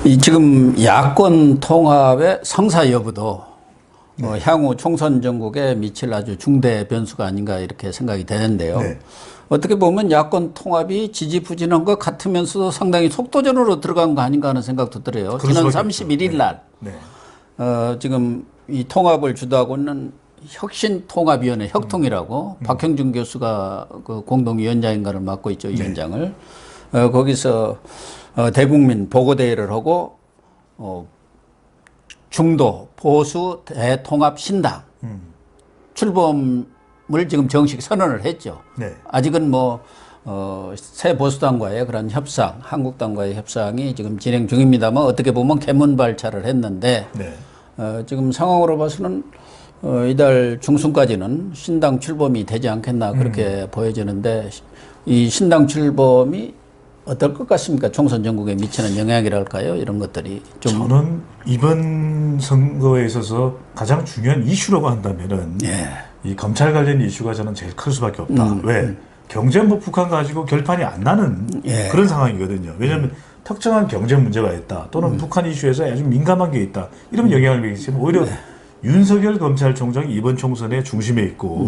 이 지금 야권 통합의 성사 여부도 향후 총선 전국에 미칠 아주 중대 변수가 아닌가 이렇게 생각이 되는데요. 네. 어떻게 보면 야권 통합이 지지부진한 것 같으면서도 상당히 속도전으로 들어간 거 아닌가 하는 생각도 들어요. 지난 31일 날 네. 지금 이 통합을 주도하고 있는 혁신통합위원회 혁통이라고 박형준 교수가 그 공동위원장인가를 맡고 있죠. 위원장을. 거기서 대국민 보고대회를 하고 중도 보수 대통합 신당 출범을 지금 정식 선언을 했죠. 네. 아직은 새 보수당과의 그런 협상, 한국당과의 협상이 지금 진행 중입니다만 어떻게 보면 개문발차를 했는데 네. 지금 상황으로 봐서는 이달 중순까지는 신당 출범이 되지 않겠나 그렇게 보여지는데 이 신당 출범이 어떨 것 같습니까? 총선 전국에 미치는 영향이랄까요? 이런 것들이 좀. 저는 이번 선거에 있어서 가장 중요한 이슈라고 한다면은 이 검찰 관련 이슈가 저는 제일 클 수밖에 없다. 왜? 경제안보 북한 가지고 결판이 안 나는 그런 상황이거든요. 왜냐하면 특정한 경제 문제가 있다. 또는 북한 이슈에서 아주 민감한 게 있다. 이러면 영향을 미치지만 오히려 윤석열 검찰총장이 이번 총선의 중심에 있고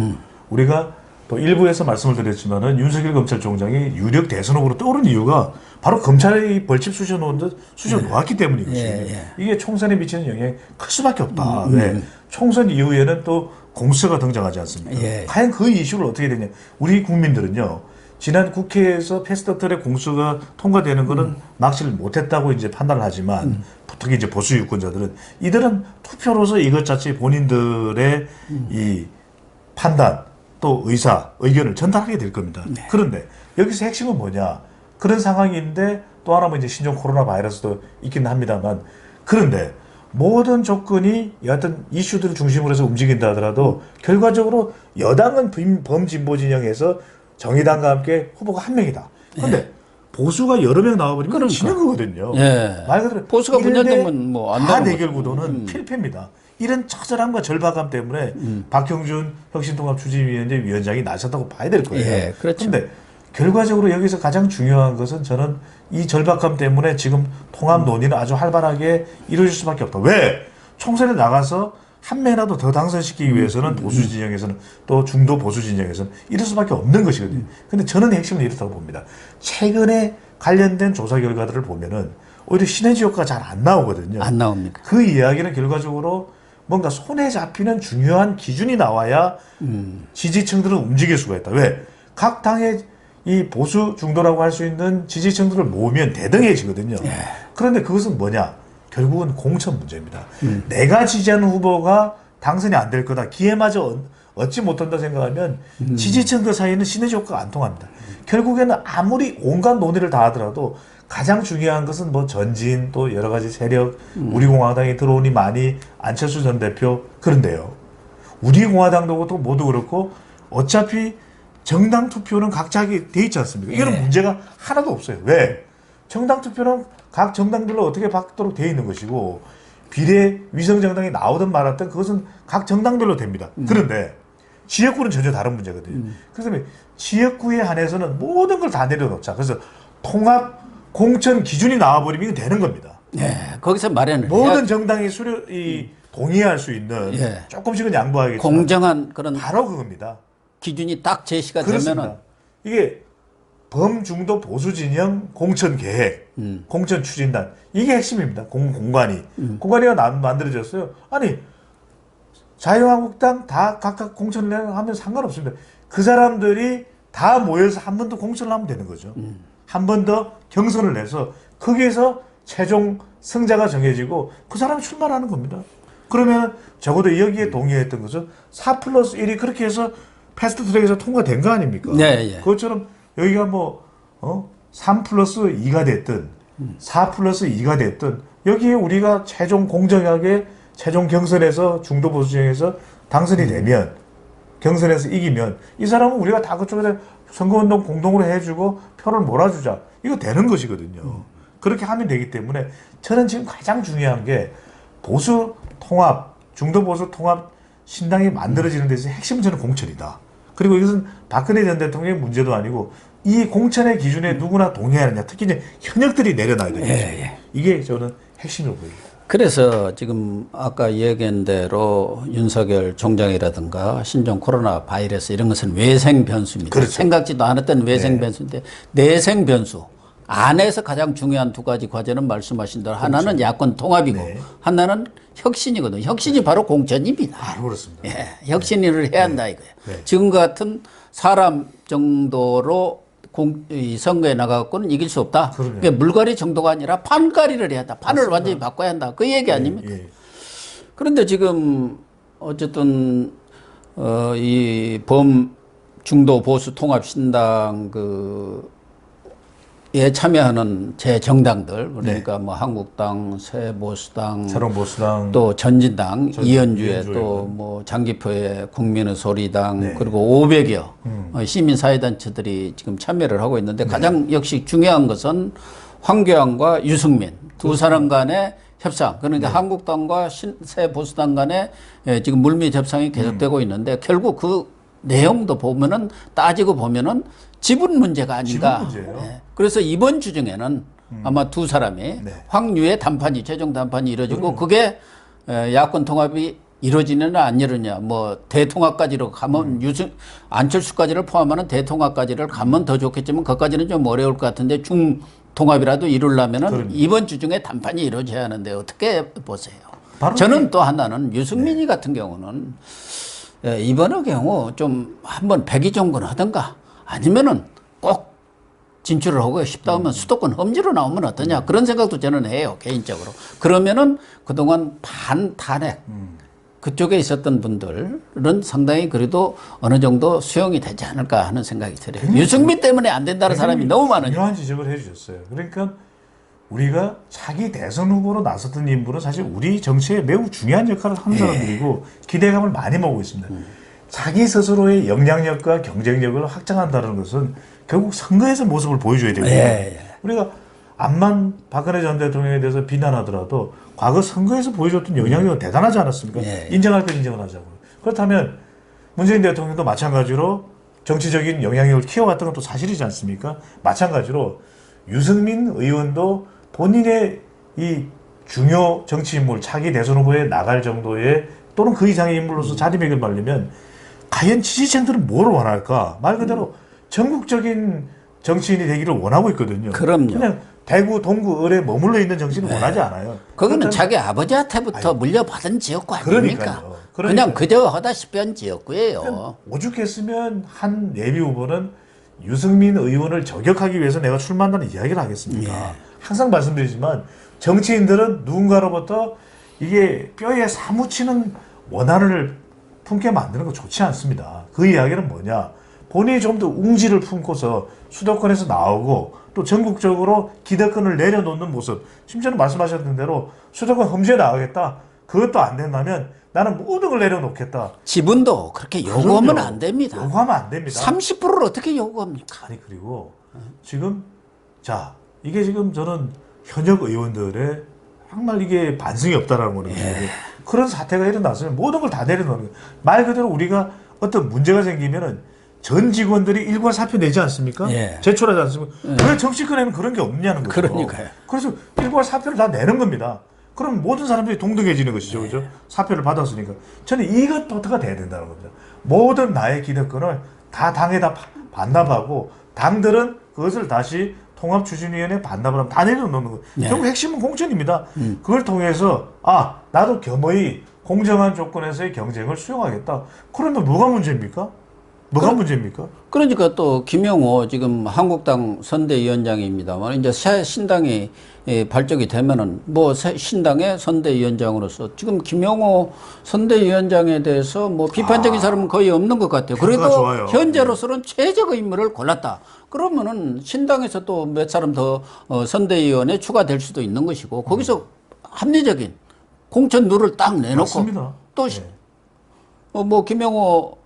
우리가 또 일부에서 말씀을 드렸지만은 윤석열 검찰총장이 유력 대선 후보로 떠오른 이유가 바로 검찰이 벌집 쑤셔 놓았기 때문이거든요. 이게 총선에 미치는 영향이 클 수밖에 없다. 왜? 총선 이후에는 또 공수처가 등장하지 않습니까? 과연 그 이슈를 어떻게 되냐? 우리 국민들은요. 지난 국회에서 패스트트랙 공수가 통과되는 거는 납치를 못했다고 이제 판단을 하지만 특히 이제 보수 유권자들은 이들은 투표로서 이것 자체 본인들의 이 판단 또 의견을 전달하게 될 겁니다. 그런데 여기서 핵심은 뭐냐? 그런 상황인데 또 하나는 이제 신종 코로나 바이러스도 있긴 합니다만 그런데 모든 조건이 여하튼 이슈들을 중심으로 해서 움직인다 하더라도 결과적으로 여당은 범진보 진영에서 정의당과 함께 후보가 한 명이다. 그런데 보수가 여러 명 나와버리면 지는 거거든요. 말 그대로 보수가 분열되면 안 되는 대결 구도는 필패입니다. 이런 처절함과 절박함 때문에 박형준 혁신통합추진위원회 위원장이 나섰다고 봐야 될 거예요. 그렇죠. 그런데 결과적으로 여기서 가장 중요한 것은 저는 이 절박함 때문에 지금 통합 논의는 아주 활발하게 이루어질 수밖에 없다. 왜? 총선에 나가서 한 명이라도 더 당선시키기 위해서는 보수 진영에서는 또 중도 보수 진영에서는 이럴 수밖에 없는 것이거든요. 근데 저는 핵심은 이렇다고 봅니다. 최근에 관련된 조사 결과들을 보면은 오히려 시너지 효과가 잘 안 나오거든요. 안 나옵니까? 그 이야기는 결과적으로 뭔가 손에 잡히는 중요한 기준이 나와야 지지층들은 움직일 수가 있다. 왜? 각 당의 이 보수 중도라고 할 수 있는 지지층들을 모으면 대등해지거든요. 그런데 그것은 뭐냐? 결국은 공천 문제입니다. 내가 지지하는 후보가 당선이 안 될 거다. 기회마저 얻지 못한다 생각하면 지지층들 사이에는 시너지 효과가 안 통합니다. 결국에는 아무리 온갖 논의를 다 하더라도 가장 중요한 것은 전진 또 여러 가지 세력 우리 공화당이 들어오니 많이 안철수 전 대표 그런데요. 우리 공화당도 모두 그렇고 어차피 정당 투표는 각자 하게 돼 있지 않습니까? 이거는 문제가 하나도 없어요. 왜? 정당 투표는 각 정당별로 어떻게 받도록 돼 있는 것이고 비례 위성정당이 나오든 말았든 그것은 각 정당별로 됩니다. 그런데 지역구는 전혀 다른 문제거든요. 그래서 지역구에 한해서는 모든 걸 다 내려놓자. 그래서 통합 공천 기준이 나와버리면 이거 되는 겁니다. 거기서 마련을 모든 정당이 동의할 수 있는 조금씩은 양보하겠지만 공정한 그런 바로 그겁니다. 기준이 딱 제시가 그렇습니다. 되면은 이게 범중도 보수 진영 공천 계획, 공천 추진단 이게 핵심입니다. 공간이 만들어졌어요. 아니 자유한국당 다 각각 공천을 하면 상관없습니다. 그 사람들이 다 모여서 한 번 더 공천을 하면 되는 거죠. 한 번 더 경선을 내서 거기에서 최종 승자가 정해지고 그 사람이 출마를 하는 겁니다. 그러면 적어도 여기에 동의했던 것은 4+1이 그렇게 해서 패스트트랙에서 통과된 거 아닙니까? 그것처럼 여기가 3+2가 됐든 4+2가 됐든 여기에 우리가 최종 공정하게 최종 경선에서 중도 보수 진영에서 당선이 되면 경선에서 이기면 이 사람은 우리가 다 그쪽에다 선거운동 공동으로 해주고 표를 몰아주자. 이거 되는 것이거든요. 그렇게 하면 되기 때문에 저는 지금 가장 중요한 게 보수 통합, 중도 보수 통합 신당이 만들어지는 데서 핵심은 저는 공천이다. 그리고 이것은 박근혜 전 대통령의 문제도 아니고 이 공천의 기준에 누구나 동의하느냐. 특히 이제 현역들이 내려놔야 되는 거죠. 이게 저는 핵심으로 보입니다. 그래서 지금 아까 얘기한 대로 윤석열 총장이라든가 신종 코로나 바이러스 이런 것은 외생 변수입니다. 그렇죠. 생각지도 않았던 외생 변수인데 내생 변수 안에서 가장 중요한 두 가지 과제는 말씀하신 대로 하나는 야권 통합이고 하나는 혁신이거든요. 혁신이 바로 공천입니다. 바로 그렇습니다. 예, 혁신을 해야 한다 이거예요. 네. 지금 같은 사람 정도로 이 선거에 나가고는 이길 수 없다. 그러니까 물갈이 정도가 아니라 판갈이를 해야 한다. 판을 맞습니다. 완전히 바꿔야 한다. 그 얘기 아닙니까? 예. 그런데 지금 어쨌든 이 범중도 보수 통합 신당 에 참여하는 제 정당들 그러니까 뭐 한국당, 새보수당, 새로운보수당, 또 전진당, 이현주의 또 뭐 장기표의 국민의 소리당 그리고 500여 시민사회단체들이 지금 참여를 하고 있는데 가장 역시 중요한 것은 황교안과 유승민 두 사람 간의 협상 그러니까 한국당과 새보수당 간의 지금 물밑 협상이 계속되고 있는데 결국 그 내용도 보면은 따지고 보면은 지분 문제가 아닌가. 그래서 이번 주 중에는 아마 두 사람이 황유의 담판이 최종 담판이 이루어지고 그게 야권 통합이 이루어지느냐 안 이루느냐 뭐 대통합까지로 가면 안철수까지를 포함하는 대통합까지를 가면 더 좋겠지만 그것까지는 좀 어려울 것 같은데 중통합이라도 이루려면은 이번 주 중에 담판이 이루어져야 하는데 어떻게 보세요? 저는 또 하나는 유승민이 같은 경우는 이번의 경우 좀 한번 백의 정권 하든가 아니면은 꼭 진출을 하고 싶다 하면 수도권 험지로 나오면 어떠냐 그런 생각도 저는 해요 개인적으로. 그러면은 그동안 반탄핵 그쪽에 있었던 분들은 상당히 그래도 어느 정도 수용이 되지 않을까 하는 생각이 들어요. 유승민 때문에 안 된다는 사람이 너무 많으니까. 중요한 지적을 해주셨어요. 그러니까 우리가 차기 대선 후보로 나섰던 인물은 사실 우리 정치에 매우 중요한 역할을 하는 사람들이고 기대감을 많이 먹고 있습니다. 자기 스스로의 영향력과 경쟁력을 확장한다는 것은 결국 선거에서 모습을 보여줘야 되거든요. 우리가 암만 박근혜 전 대통령에 대해서 비난하더라도 과거 선거에서 보여줬던 영향력은 대단하지 않았습니까? 인정할 건 인정을 하자고요. 그렇다면 문재인 대통령도 마찬가지로 정치적인 영향력을 키워갔던 것도 사실이지 않습니까? 마찬가지로 유승민 의원도 본인의 이 중요 정치 인물, 차기 대선 후보에 나갈 정도의 또는 그 이상의 인물로서 자리매김하려면 과연 지지층들은 뭘 원할까? 말 그대로 전국적인 정치인이 되기를 원하고 있거든요. 그럼요. 그냥 대구, 동구, 을에 머물러 있는 정치는 원하지 않아요. 그거는 자기 아버지한테부터 물려받은 지역구 아닙니까? 그냥 그저 하다시피 한 지역구예요. 오죽했으면 한 예비 후보는 유승민 의원을 저격하기 위해서 내가 출마한다는 이야기를 하겠습니까? 항상 말씀드리지만 정치인들은 누군가로부터 이게 뼈에 사무치는 원한을 품게 만드는 거 좋지 않습니다. 그 이야기는 뭐냐? 본인이 좀 더 웅지를 품고서 수도권에서 나오고 또 전국적으로 기득권을 내려놓는 모습. 심지어는 말씀하셨던 대로 수도권 험지에 나가겠다. 그것도 안 된다면 나는 모든 걸 내려놓겠다. 지분도 그렇게 요구하면 안 됩니다. 요구하면 안 됩니다. 30%를 어떻게 요구합니까? 아니 그리고 지금 자 이게 지금 저는 현역 의원들의 정말 이게 반성이 없다라는 거는 그런 사태가 일어났으면 모든 걸 다 내려놓는 거예요. 말 그대로 우리가 어떤 문제가 생기면은 전 직원들이 일괄 사표 내지 않습니까? 제출하지 않습니까? 왜 정치권에는 그런 게 없냐는 거죠. 그러니까요. 그래서 일괄 사표를 다 내는 겁니다. 그럼 모든 사람들이 동등해지는 것이죠. 그죠? 사표를 받았으니까. 저는 이것부터가 돼야 된다는 겁니다. 모든 나의 기득권을 다 당에다 반납하고 당들은 그것을 다시 통합추진위원회에 반납을 하면 다 내려놓는 거예요. 결국 핵심은 공천입니다. 그걸 통해서 나도 겸허히 공정한 조건에서의 경쟁을 수용하겠다. 그러면 뭐가 문제입니까? 문제입니까? 그러니까 또 김영호 지금 한국당 선대위원장입니다만 이제 새 신당이 발족이 되면은 뭐 새 신당의 선대위원장으로서 지금 김영호 선대위원장에 대해서 뭐 비판적인 사람은 거의 없는 것 같아요. 그래도 좋아요. 현재로서는 최적의 인물을 골랐다. 그러면은 신당에서 또 몇 사람 더 선대위원에 추가될 수도 있는 것이고 거기서 합리적인 공천 룰을 딱 내놓고 맞습니다. 또 뭐 김영호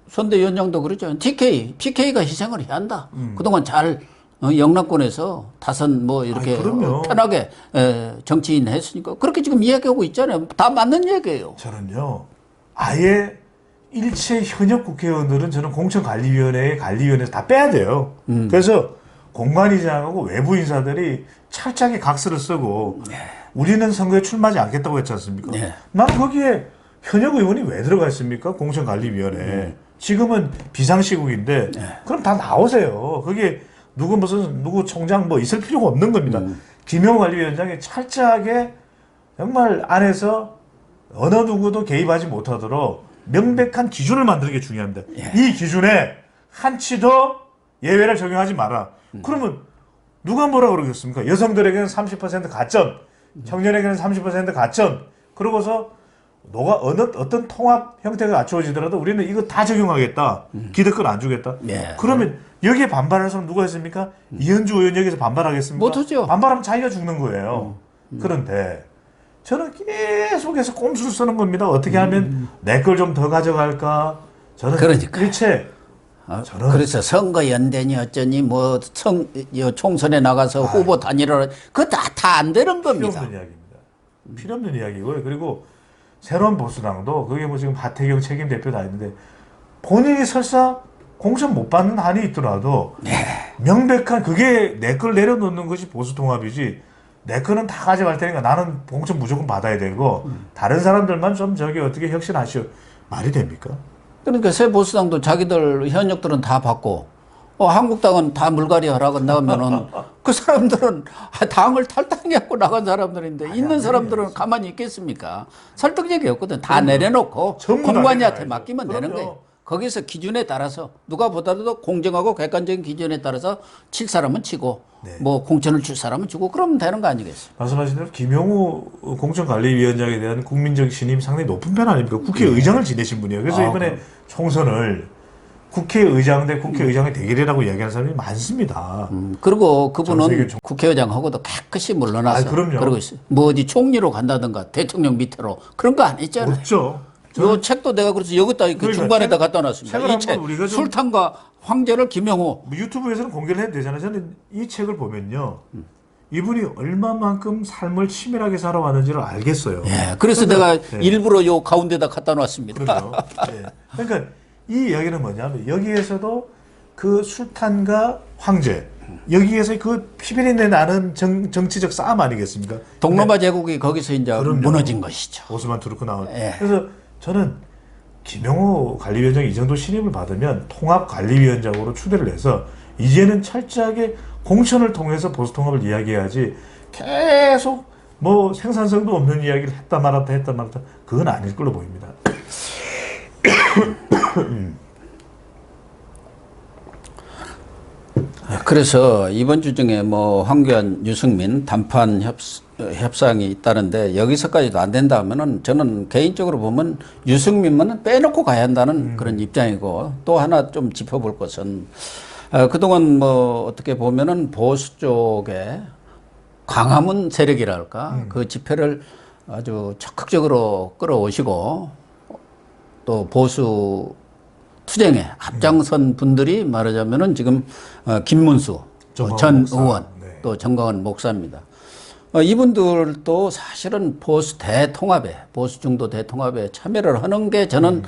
선대위원장도 그러죠. PK가 희생을 해야 한다. 그동안 잘 영남권에서 다선 뭐 이렇게 편하게 정치인 했으니까 그렇게 지금 이야기하고 있잖아요. 다 맞는 얘기예요. 저는요. 아예 일체 현역 국회의원들은 저는 공천관리위원회의 관리위원회에서 다 빼야 돼요. 그래서 공관위장하고 외부 인사들이 철저하게 각서를 쓰고 우리는 선거에 출마하지 않겠다고 했지 않습니까? 네. 나는 거기에 현역 의원이 왜 들어가 있습니까? 공천관리위원회. 지금은 비상시국인데 그럼 다 나오세요. 거기에 누구 총장 뭐 있을 필요가 없는 겁니다. 김용호 관리위원장이 철저하게 정말 안에서 어느 누구도 개입하지 못하도록 명백한 기준을 만드는 게 중요합니다. 이 기준에 한치도 예외를 적용하지 마라. 그러면 누가 뭐라 그러겠습니까? 여성들에게는 30% 가점, 청년에게는 30% 가점. 그러고서 어떤 통합 형태가 갖추어지더라도 우리는 이거 다 적용하겠다. 기득권 안 주겠다. 그러면 여기에 반발하는 사람 누가 있습니까? 이현주 의원 여기서 반발하겠습니까? 못하죠. 반발하면 자기가 죽는 거예요. 그런데 저는 계속해서 꼼수를 쓰는 겁니다. 어떻게 하면 내 걸 좀 더 가져갈까? 저는 그러니까요. 일체 저는 그래서 선거연대니 어쩌니 뭐 총선에 나가서 후보 단일화 그거 다 안 되는 필요 겁니다. 없는 이야기입니다. 필요 없는 이야기고요. 그리고 새로운 보수당도 그게 뭐 지금 하태경 책임 대표 다 있는데 본인이 설사 공천 못 받는 한이 있더라도 명백한 그게 내 걸 내려놓는 것이 보수 통합이지 내 거는 다 가져갈 테니까 나는 공천 무조건 받아야 되고 다른 사람들만 좀 저기 어떻게 혁신하시오. 말이 됩니까? 그러니까 새 보수당도 자기들 현역들은 다 받고 한국당은 다 물갈이 하라고 나가면은 그 사람들은 당을 탈당해갖고 나간 사람들인데 있는 사람들은 가만히 있겠습니까? 설득력이 없거든. 다 내려놓고 전부 다 공관위한테 내려놔야죠. 맡기면 되는 그럼요. 거예요. 거기서 기준에 따라서 누가 보다도 공정하고 객관적인 기준에 따라서 칠 사람은 치고 뭐 공천을 줄 사람은 주고 그러면 되는 거 아니겠어요? 말씀하신 대로 김용우 공천관리위원장에 대한 국민적 신임이 상당히 높은 편 아닙니까? 국회의장을 지내신 분이에요. 그래서 이번에 총선을 국회의장 대 국회의장의 대결이라고 이야기하는 사람이 많습니다. 그리고 그분은 정세균 국회의장하고도 깨끗이 물러나서 그럼요. 그러고 있어요. 뭐 어디 총리로 간다든가 대통령 밑으로 그런 거 안 했잖아요. 없죠. 요 책도 내가 그래서 여기다 그 그러니까 중간에다 갖다 놨습니다. 책을 이 한번 책 우리가 좀- 술탄과 황제를 김영호. 뭐 유튜브에서는 공개를 해도 되잖아요. 저는 이 책을 보면요. 이분이 얼마만큼 삶을 치밀하게 살아왔는지를 알겠어요. 예, 그래서 내가 일부러 요 가운데다 갖다 놨습니다. 그렇죠. 예. 그러니까 이 이야기는 뭐냐면 여기에서도 그 술탄과 황제 여기에서 그 피비린내 나는 정치적 싸움 아니겠습니까? 동로마 제국이 거기서 이제 그럼요. 무너진 것이죠. 오스만 투르크 나온. 예. 그래서 저는 김영호 관리위원장이 이 정도 신임을 받으면 통합관리위원장으로 추대를 해서 이제는 철저하게 공천을 통해서 보수통합을 이야기해야지 계속 뭐 생산성도 없는 이야기를 했다 말았다 그건 아닐 걸로 보입니다. 그래서 이번 주 중에 뭐 황교안, 유승민 단판 협상이 있다는데 여기서까지도 안 된다 하면은 저는 개인적으로 보면 유승민만은 빼놓고 가야 한다는 그런 입장이고 또 하나 좀 짚어볼 것은 그동안 뭐 어떻게 보면은 보수 쪽에 광화문 세력이랄까 그 집회를 아주 적극적으로 끌어오시고 또 보수 투쟁에 앞장선 분들이 말하자면은 지금 김문수 전 목사. 의원 네. 또 정광훈 목사입니다. 이분들도 사실은 보수 대통합에 보수 중도 대통합에 참여를 하는 게 저는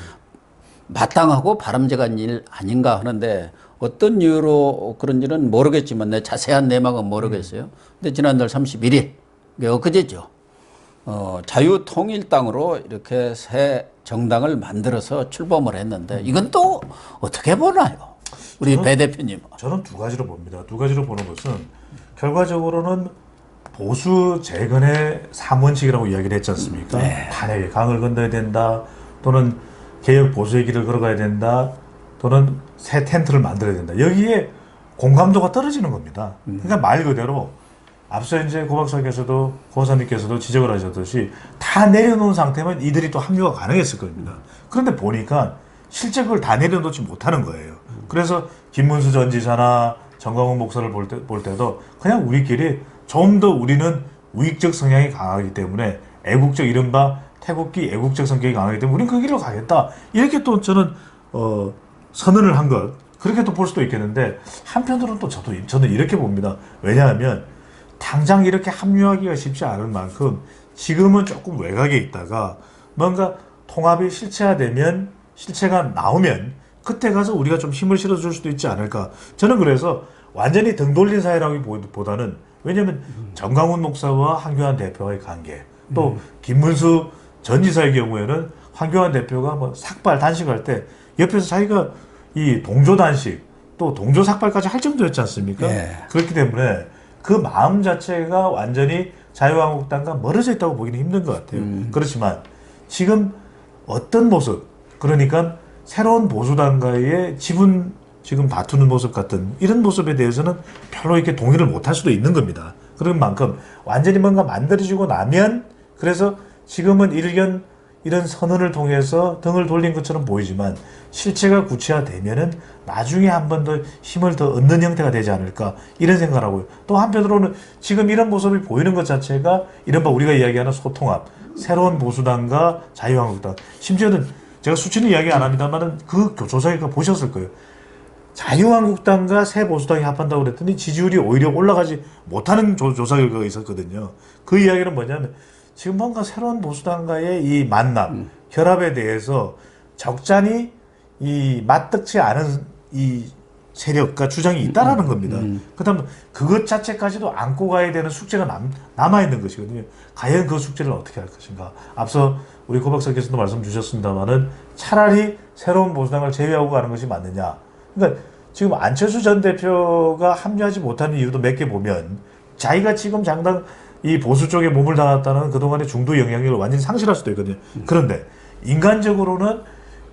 마땅하고 바람직한 일 아닌가 하는데 어떤 이유로 그런지는 모르겠지만 내 자세한 내막은 모르겠어요. 근데 지난달 31일 엊그제죠. 자유통일당으로 이렇게 새 정당을 만들어서 출범을 했는데 이건 또 어떻게 보나요? 우리 배 대표님. 저는 두 가지로 봅니다. 두 가지로 보는 것은 결과적으로는 보수 재건의 3원칙이라고 이야기를 했지 않습니까? 탄핵의 강을 건너야 된다. 또는 개혁 보수의 길을 걸어가야 된다. 또는 새 텐트를 만들어야 된다. 여기에 공감도가 떨어지는 겁니다. 그러니까 말 그대로 앞서 이제 고박사께서도 고사님께서도 지적을 하셨듯이 다 내려놓은 상태면 이들이 또 합류가 가능했을 겁니다. 그런데 보니까 실제 그걸 다 내려놓지 못하는 거예요. 그래서 김문수 전 지사나 정광훈 목사를 볼 때도 그냥 우리끼리 좀 더 우리는 우익적 성향이 강하기 때문에 애국적 이른바 태국기 애국적 성격이 강하기 때문에 우리는 그 길로 가겠다. 이렇게 또 저는 선언을 한 것. 그렇게 또 볼 수도 있겠는데 한편으로는 또 저는 이렇게 봅니다. 왜냐하면 당장 이렇게 합류하기가 쉽지 않을 만큼 지금은 조금 외곽에 있다가 뭔가 통합이 실체가 나오면 그때 가서 우리가 좀 힘을 실어줄 수도 있지 않을까. 저는 그래서 완전히 등 돌린 사이라기보다는 왜냐하면 정강훈 목사와 황교안 대표의 관계 또 김문수 전 지사의 경우에는 황교안 대표가 뭐 삭발 단식할 때 옆에서 자기가 이 동조 단식 또 동조 삭발까지 할 정도였지 않습니까? 예. 그렇기 때문에 그 마음 자체가 완전히 자유한국당과 멀어져 있다고 보기는 힘든 것 같아요. 그렇지만 지금 어떤 모습, 그러니까 새로운 보수당과의 지분 지금 다투는 모습 같은 이런 모습에 대해서는 별로 이렇게 동의를 못할 수도 있는 겁니다. 그런 만큼 완전히 뭔가 만들어지고 나면 그래서 지금은 일견 이런 선언을 통해서 등을 돌린 것처럼 보이지만 실체가 구체화되면은 나중에 한 번 더 힘을 더 얻는 형태가 되지 않을까 이런 생각을 하고요. 또 한편으로는 지금 이런 모습이 보이는 것 자체가 이른바 우리가 이야기하는 소통합, 새로운 보수당과 자유한국당, 심지어는 제가 수치는 이야기 안 합니다만은 그 조사 결과 보셨을 거예요. 자유한국당과 새 보수당이 합한다고 그랬더니 지지율이 오히려 올라가지 못하는 조사 결과가 있었거든요. 그 이야기는 뭐냐면 지금 뭔가 새로운 보수당과의 이 만남, 결합에 대해서 적잖이 이 맞닿지 않은 이 세력과 주장이 있다라는 겁니다. 그다음 그것 자체까지도 안고 가야 되는 숙제가 남아 있는 것이거든요. 과연 그 숙제를 어떻게 할 것인가? 앞서 우리 고 박사께서도 말씀 주셨습니다만은 차라리 새로운 보수당을 제외하고 가는 것이 맞느냐? 그러니까 지금 안철수 전 대표가 합류하지 못하는 이유도 몇 개 보면 자기가 지금 장당 이 보수 쪽에 몸을 담았다는 그동안의 중도 영향력을 완전히 상실할 수도 있거든요. 그런데 인간적으로는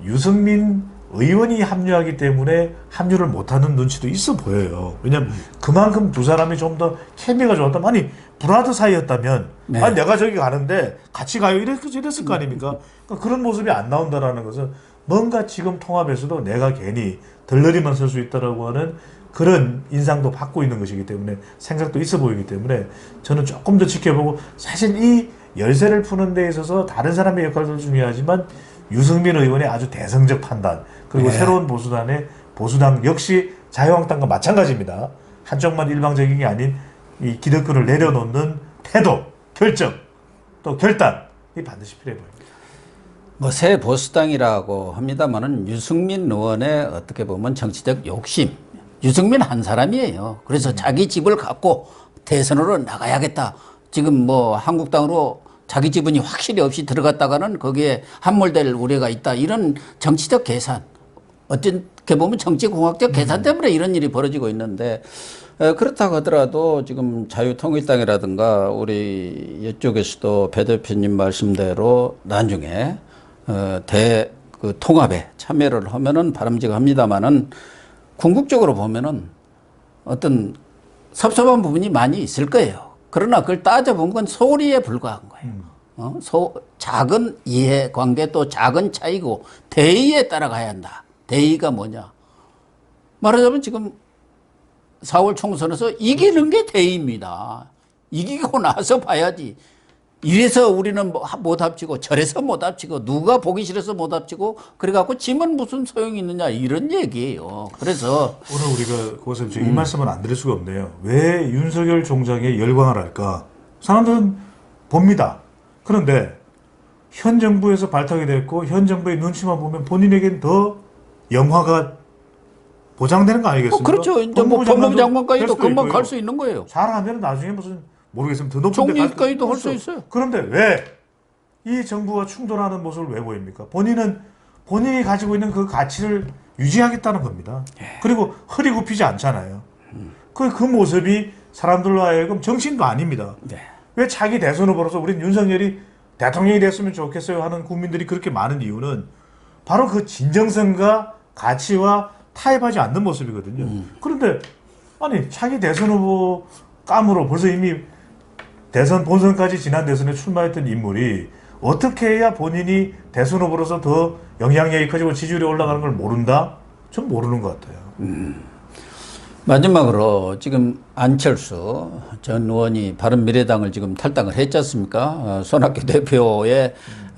유승민 의원이 합류하기 때문에 합류를 못하는 눈치도 있어 보여요. 왜냐하면 그만큼 두 사람이 좀 더 케미가 좋았다면 아니 브라더 사이였다면 네. 아니 내가 저기 가는데 같이 가요 이랬을 거 아닙니까? 그러니까 그런 모습이 안 나온다라는 것은 뭔가 지금 통합에서도 내가 괜히 덜러리만 설 수 있다라고 하는 그런 인상도 받고 있는 것이기 때문에 생각도 있어 보이기 때문에 저는 조금 더 지켜보고 사실 이 열세를 푸는 데 있어서 다른 사람의 역할도 중요하지만 유승민 의원의 아주 대성적 판단 그리고 네. 새로운 보수당 역시 자유한국당과 마찬가지입니다. 한쪽만 일방적인 게 아닌 이 기득권을 내려놓는 태도, 결정, 또 결단이 반드시 필요해 보입니다. 뭐 새 보수당이라고 합니다만은 유승민 의원의 어떻게 보면 정치적 욕심, 유승민 한 사람이에요. 그래서 자기 집을 갖고 대선으로 나가야겠다. 지금 뭐 한국당으로 자기 지분이 확실히 없이 들어갔다가는 거기에 함몰될 우려가 있다. 이런 정치적 계산, 어떻게 보면 정치공학적 계산 때문에 이런 일이 벌어지고 있는데 그렇다고 하더라도 지금 자유통일당이라든가 우리 이쪽에서도 배 대표님 말씀대로 나중에 그 통합에 참여를 하면은 바람직합니다만은 궁극적으로 보면은 어떤 섭섭한 부분이 많이 있을 거예요. 그러나 그걸 따져본 건 소리에 불과한 거예요. 작은 이해관계 또 작은 차이고 대의에 따라가야 한다. 대의가 뭐냐? 말하자면 지금 4월 총선에서 이기는 게 대의입니다. 이기고 나서 봐야지. 이래서 우리는 못 합치고 저래서 못 합치고 누가 보기 싫어서 못 합치고 그래갖고 지면 무슨 소용이 있느냐 이런 얘기예요. 그래서 오늘 우리가 그것을 이 말씀은 안 드릴 수가 없네요. 왜 윤석열 총장에 열광을 할까? 사람들은 봅니다. 그런데 현 정부에서 발탁이 됐고 현 정부의 눈치만 보면 본인에겐 더 영화가 보장되는 거 아니겠습니까? 그렇죠. 이제 뭐 법무부 장관까지도 금방 갈 수 있는 거예요. 잘하면 나중에 무슨 모르겠으면 더 높은 총리까지도 할 수 있어요. 그런데 왜 이 정부와 충돌하는 모습을 왜 보입니까? 본인이 가지고 있는 그 가치를 유지하겠다는 겁니다. 그리고 허리 굽히지 않잖아요. 그 모습이 사람들로 하여금 정신도 아닙니다. 네. 왜 차기 대선 후보로서 우린 윤석열이 대통령이 됐으면 좋겠어요 하는 국민들이 그렇게 많은 이유는 바로 그 진정성과 가치와 타협하지 않는 모습이거든요. 그런데 아니 차기 대선 후보 감으로 벌써 이미 대선 본선까지 지난 대선에 출마했던 인물이 어떻게 해야 본인이 대선 후보로서 더 영향력이 커지고 지지율이 올라가는 걸 모른다? 전 모르는 것 같아요. 마지막으로 지금 안철수 전 의원이 바른미래당을 지금 탈당을 했지 않습니까? 손학규 대표의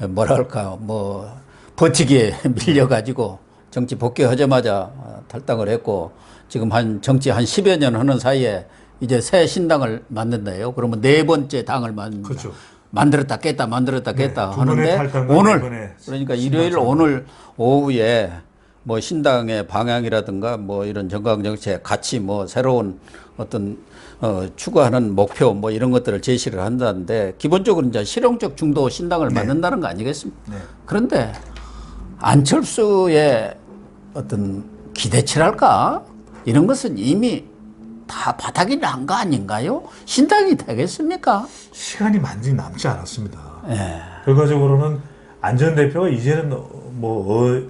뭐랄까 뭐 버티기에 밀려가지고 정치 복귀하자마자 탈당을 했고 지금 정치 한 10여 년 하는 사이에 이제 새 신당을 만든다요. 그러면 네 번째 당을 그렇죠. 만들었다 깼다 네, 하는데 오늘 그러니까 일요일 오늘 오후에 뭐 신당의 방향이라든가 뭐 이런 정강 정책 같이 뭐 새로운 어떤 추구하는 목표 뭐 이런 것들을 제시를 한다는데 기본적으로 이제 실용적 중도 신당을 만든다는 거 아니겠습니까? 네. 그런데 안철수의 어떤 기대치랄까 이런 것은 이미 다 바닥이 난 거 아닌가요? 신당이 되겠습니까? 시간이 많이 남지 않았습니다. 예. 결과적으로는 안 전 대표가 이제는 뭐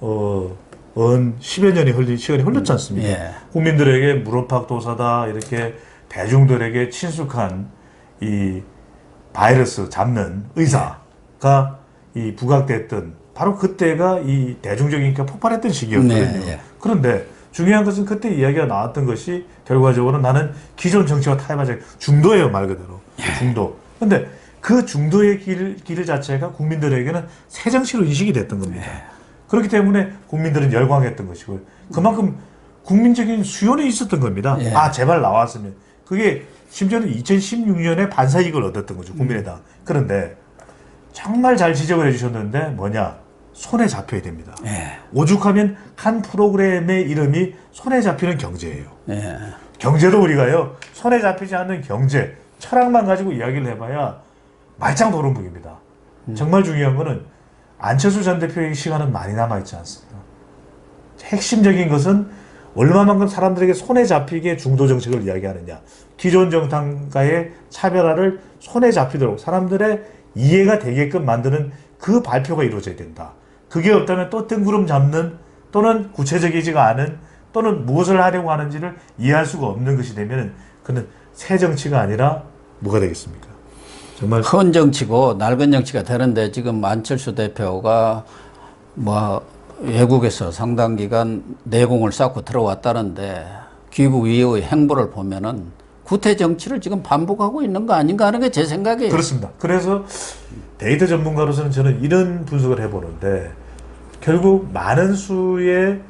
10여 년이 시간이 흘렀지 않습니까? 예. 국민들에게 무릎팍도사다 이렇게 대중들에게 친숙한 이 바이러스 잡는 의사가 이 부각됐던 바로 그때가 이 대중적인 인기가 폭발했던 시기였거든요. 네, 예. 그런데 중요한 것은 그때 이야기가 나왔던 것이 결과적으로 나는 기존 정치와 타협하자 중도예요, 말 그대로. 중도. 근데 그 중도의 길 자체가 국민들에게는 새 정치로 인식이 됐던 겁니다. 그렇기 때문에 국민들은 열광했던 것이고요. 그만큼 국민적인 수요는 있었던 겁니다. 예. 아, 제발 나왔으면. 그게 심지어는 2016년에 반사이익을 얻었던 거죠, 국민의당. 그런데 정말 잘 지적을 해주셨는데 뭐냐? 손에 잡혀야 됩니다. 예. 오죽하면 한 프로그램의 이름이 손에 잡히는 경제예요. 예. 경제도 우리가요, 손에 잡히지 않는 경제, 철학만 가지고 이야기를 해봐야 말짱도루묵입니다. 정말 중요한 거는 안철수 전 대표의 시간은 많이 남아있지 않습니다. 핵심적인 것은 얼마만큼 사람들에게 손에 잡히게 중도 정책을 이야기하느냐. 기존 정당과의 차별화를 손에 잡히도록 사람들의 이해가 되게끔 만드는 그 발표가 이루어져야 된다. 그게 없다면 또 뜬구름 잡는 또는 구체적이지가 않은 또는 무엇을 하려고 하는지를 이해할 수가 없는 것이 되면 그는 새 정치가 아니라 뭐가 되겠습니까? 정말 헌 정치고 낡은 정치가 되는데 지금 안철수 대표가 뭐 외국에서 상당 기간 내공을 쌓고 들어왔다는데 귀국 이후의 행보를 보면은 구태 정치를 지금 반복하고 있는 거 아닌가 하는 게 제 생각이에요. 그렇습니다. 그래서 데이터 전문가로서는 저는 이런 분석을 해보는데 결국 많은 수의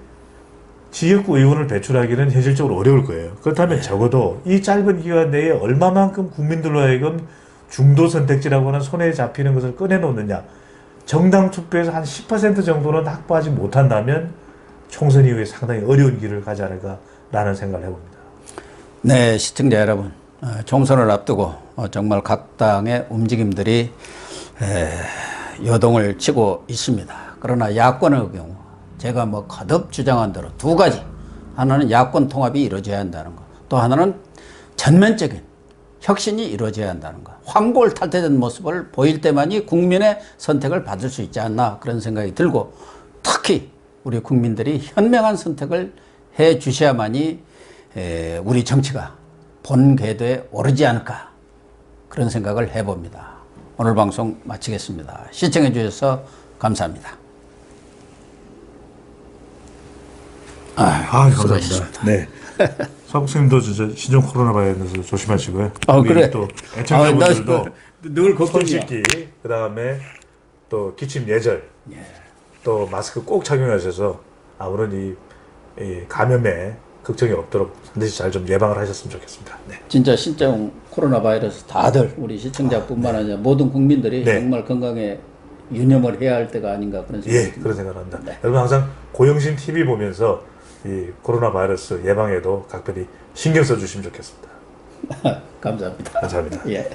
지역구 의원을 배출하기는 현실적으로 어려울 거예요. 그렇다면 적어도 이 짧은 기간 내에 얼마만큼 국민들로 하여금 중도 선택지라고 하는 손에 잡히는 것을 꺼내놓느냐. 정당 투표에서 한 10% 정도는 확보하지 못한다면 총선 이후에 상당히 어려운 길을 가지 않을까라는 생각을 해봅니다. 네, 시청자 여러분, 총선을 앞두고 정말 각 당의 움직임들이 여동을 치고 있습니다. 그러나 야권의 경우 제가 뭐 거듭 주장한 대로 두 가지. 하나는 야권 통합이 이루어져야 한다는 것. 또 하나는 전면적인 혁신이 이루어져야 한다는 것. 황골탈퇴된 모습을 보일 때만이 국민의 선택을 받을 수 있지 않나 그런 생각이 들고 특히 우리 국민들이 현명한 선택을 해 주셔야만이 우리 정치가 본 궤도에 오르지 않을까 그런 생각을 해봅니다. 오늘 방송 마치겠습니다. 시청해 주셔서 감사합니다. 감사합니다. 네. 사국생님도 진짜 신종 코로나 바이러스 조심하시고요. 그래. 또 애청자분들도 늘 손 씻기, 그 다음에 또 기침 예절, 또 마스크 꼭 착용하셔서 아무런 이 감염에 걱정이 없도록 반드시 잘 좀 예방을 하셨으면 좋겠습니다. 네. 진짜 신종 코로나 바이러스 다들 우리 시청자뿐만 아니라 모든 국민들이 정말 건강에 유념을 해야 할 때가 아닌가 그런 생각이 듭니다. 그런 생각을 합니다. 여러분 항상 고영신 TV 보면서 이 코로나 바이러스 예방에도 각별히 신경 써주시면 좋겠습니다. 감사합니다. 감사합니다. 예.